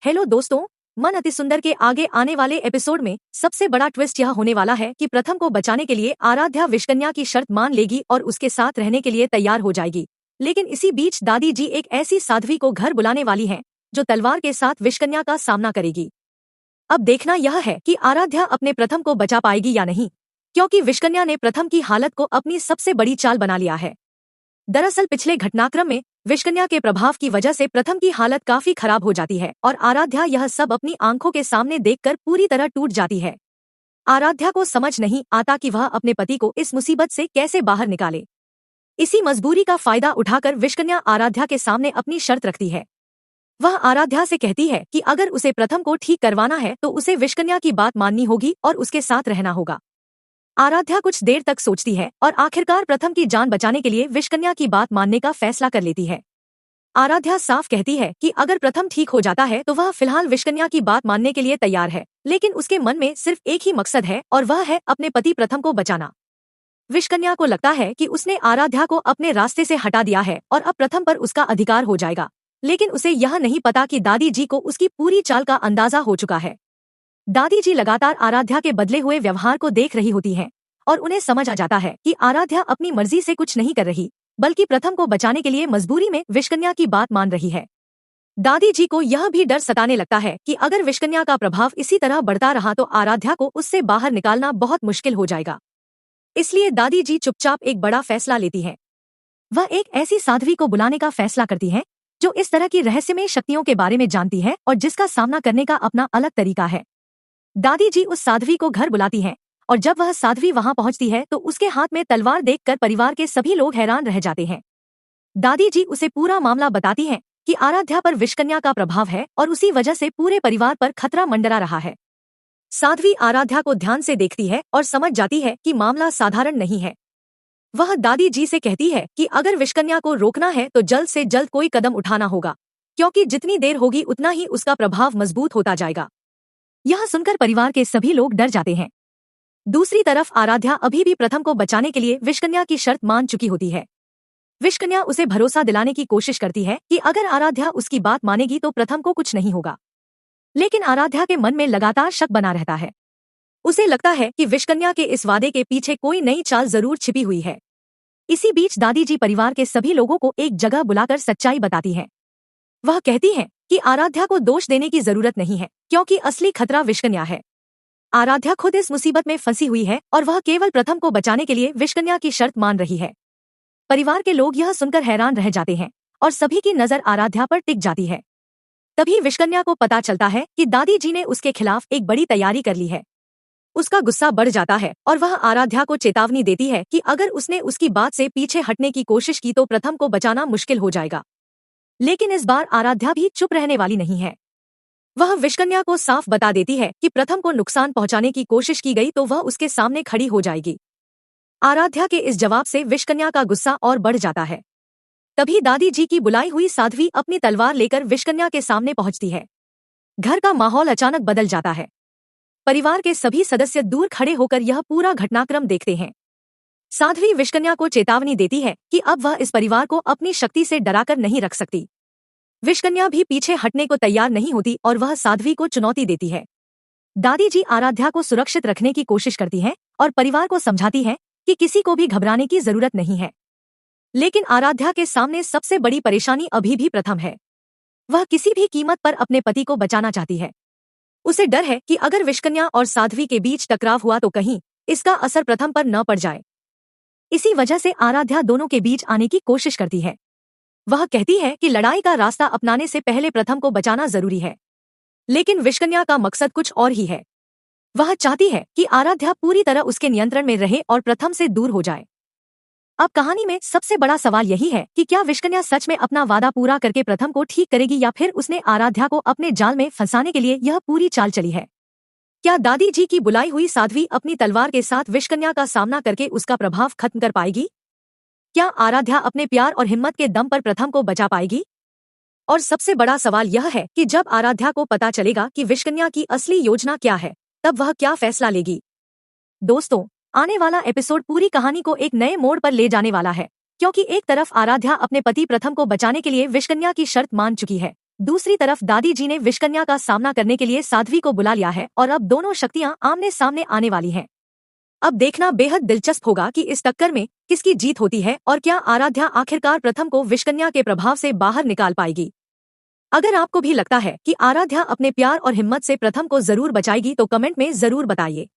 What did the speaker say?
Hello दोस्तों। मन अति सुंदर के आगे आने वाले एपिसोड में सबसे बड़ा ट्विस्ट यह होने वाला है कि प्रथम को बचाने के लिए आराध्या विषकन्या की शर्त मान लेगी और उसके साथ रहने के लिए तैयार हो जाएगी। लेकिन इसी बीच दादी जी एक ऐसी साध्वी को घर बुलाने वाली हैं जो तलवार के साथ विषकन्या का सामना करेगी। अब देखना यह है कि आराध्या अपने प्रथम को बचा पाएगी या नहीं, क्योंकि विषकन्या ने प्रथम की हालत को अपनी सबसे बड़ी चाल बना लिया है। दरअसल पिछले घटनाक्रम में विषकन्या के प्रभाव की वजह से प्रथम की हालत काफी खराब हो जाती है और आराध्या यह सब अपनी आंखों के सामने देखकर पूरी तरह टूट जाती है। आराध्या को समझ नहीं आता कि वह अपने पति को इस मुसीबत से कैसे बाहर निकाले। इसी मजबूरी का फायदा उठाकर विषकन्या आराध्या के सामने अपनी शर्त रखती है। वह आराध्या से कहती है कि अगर उसे प्रथम को ठीक करवाना है तो उसे विषकन्या की बात माननी होगी और उसके साथ रहना होगा। आराध्या कुछ देर तक सोचती है और आखिरकार प्रथम की जान बचाने के लिए विषकन्या की बात मानने का फैसला कर लेती है। आराध्या साफ कहती है कि अगर प्रथम ठीक हो जाता है तो वह फिलहाल विषकन्या की बात मानने के लिए तैयार है, लेकिन उसके मन में सिर्फ एक ही मकसद है और वह है अपने पति प्रथम को बचाना। विषकन्या को लगता है कि उसने आराध्या को अपने रास्ते से हटा दिया है और अब प्रथम पर उसका अधिकार हो जाएगा, लेकिन उसे यह नहीं पता कि दादी जी को उसकी पूरी चाल का अंदाजा हो चुका है। दादी जी लगातार आराध्या के बदले हुए व्यवहार को देख रही होती हैं और उन्हें समझ आ जाता है कि आराध्या अपनी मर्जी से कुछ नहीं कर रही, बल्कि प्रथम को बचाने के लिए मजबूरी में विषकन्या की बात मान रही है। दादी जी को यह भी डर सताने लगता है कि अगर विषकन्या का प्रभाव इसी तरह बढ़ता रहा तो आराध्या को उससे बाहर निकालना बहुत मुश्किल हो जाएगा। इसलिए दादी जी चुपचाप एक बड़ा फैसला लेती है। वह एक ऐसी साध्वी को बुलाने का फैसला करती है जो इस तरह की रहस्यमय शक्तियों के बारे में जानती है और जिसका सामना करने का अपना अलग तरीका है। दादी जी उस साध्वी को घर बुलाती हैं और जब वह साध्वी वहां पहुंचती है तो उसके हाथ में तलवार देखकर परिवार के सभी लोग हैरान रह जाते हैं। दादी जी उसे पूरा मामला बताती हैं कि आराध्या पर विषकन्या का प्रभाव है और उसी वजह से पूरे परिवार पर खतरा मंडरा रहा है। साध्वी आराध्या को ध्यान से देखती है और समझ जाती है कि मामला साधारण नहीं है। वह दादी जी से कहती है कि अगर विषकन्या को रोकना है तो जल्द से जल्द कोई कदम उठाना होगा, क्योंकि जितनी देर होगी उतना ही उसका प्रभाव मजबूत होता जाएगा। यह सुनकर परिवार के सभी लोग डर जाते हैं। दूसरी तरफ आराध्या अभी भी प्रथम को बचाने के लिए विषकन्या की शर्त मान चुकी होती है। विषकन्या उसे भरोसा दिलाने की कोशिश करती है कि अगर आराध्या उसकी बात मानेगी तो प्रथम को कुछ नहीं होगा, लेकिन आराध्या के मन में लगातार शक बना रहता है। उसे लगता है कि विषकन्या के इस वादे के पीछे कोई नई चाल जरूर छिपी हुई है। इसी बीच दादी जी परिवार के सभी लोगों को एक जगह बुलाकर सच्चाई बताती है। वह कहती है कि आराध्या को दोष देने की जरूरत नहीं है, क्योंकि असली खतरा विषकन्या है। आराध्या खुद इस मुसीबत में फंसी हुई है और वह केवल प्रथम को बचाने के लिए विषकन्या की शर्त मान रही है। परिवार के लोग यह सुनकर हैरान रह जाते हैं और सभी की नजर आराध्या पर टिक जाती है। तभी विषकन्या को पता चलता है कि दादी जी ने उसके खिलाफ एक बड़ी तैयारी कर ली है। उसका गुस्सा बढ़ जाता है और वह आराध्या को चेतावनी देती है कि अगर उसने उसकी बात से पीछे हटने की कोशिश की तो प्रथम को बचाना मुश्किल हो जाएगा। लेकिन इस बार आराध्या भी चुप रहने वाली नहीं है। वह विषकन्या को साफ बता देती है कि प्रथम को नुकसान पहुंचाने की कोशिश की गई तो वह उसके सामने खड़ी हो जाएगी। आराध्या के इस जवाब से विषकन्या का गुस्सा और बढ़ जाता है। तभी दादी जी की बुलाई हुई साध्वी अपनी तलवार लेकर विषकन्या के सामने पहुंचती है। घर का माहौल अचानक बदल जाता है। परिवार के सभी सदस्य दूर खड़े होकर यह पूरा घटनाक्रम देखते हैं। साध्वी विषकन्या को चेतावनी देती है कि अब वह इस परिवार को अपनी शक्ति से डराकर नहीं रख सकती। विषकन्या भी पीछे हटने को तैयार नहीं होती और वह साध्वी को चुनौती देती है। दादी जी आराध्या को सुरक्षित रखने की कोशिश करती हैं और परिवार को समझाती हैं कि किसी को भी घबराने की जरूरत नहीं है। लेकिन आराध्या के सामने सबसे बड़ी परेशानी अभी भी प्रथम है। वह किसी भी कीमत पर अपने पति को बचाना चाहती है। उसे डर है कि अगर विषकन्या और साध्वी के बीच टकराव हुआ तो कहीं इसका असर प्रथम पर न पड़ जाए। इसी वजह से आराध्या दोनों के बीच आने की कोशिश करती है। वह कहती है कि लड़ाई का रास्ता अपनाने से पहले प्रथम को बचाना जरूरी है, लेकिन विषकन्या का मकसद कुछ और ही है। वह चाहती है कि आराध्या पूरी तरह उसके नियंत्रण में रहे और प्रथम से दूर हो जाए। अब कहानी में सबसे बड़ा सवाल यही है कि क्या विषकन्या सच में अपना वादा पूरा करके प्रथम को ठीक करेगी या फिर उसने आराध्या को अपने जाल में फंसाने के लिए यह पूरी चाल चली है। क्या दादी जी की बुलाई हुई साध्वी अपनी तलवार के साथ विषकन्या का सामना करके उसका प्रभाव खत्म कर पाएगी? क्या आराध्या अपने प्यार और हिम्मत के दम पर प्रथम को बचा पाएगी? और सबसे बड़ा सवाल यह है कि जब आराध्या को पता चलेगा कि विषकन्या की असली योजना क्या है, तब वह क्या फैसला लेगी? दोस्तों, आने वाला एपिसोड पूरी कहानी को एक नए मोड़ पर ले जाने वाला है, क्योंकि एक तरफ आराध्या अपने पति प्रथम को बचाने के लिए विषकन्या की शर्त मान चुकी है दूसरी तरफ दादी जी ने विषकन्या का सामना करने के लिए साध्वी को बुला लिया है और अब दोनों शक्तियां आमने सामने आने वाली हैं। अब देखना बेहद दिलचस्प होगा कि इस टक्कर में किसकी जीत होती है और क्या आराध्या आखिरकार प्रथम को विषकन्या के प्रभाव से बाहर निकाल पाएगी। अगर आपको भी लगता है कि आराध्या अपने प्यार और हिम्मत से प्रथम को जरूर बचाएगी तो कमेंट में जरूर बताइए।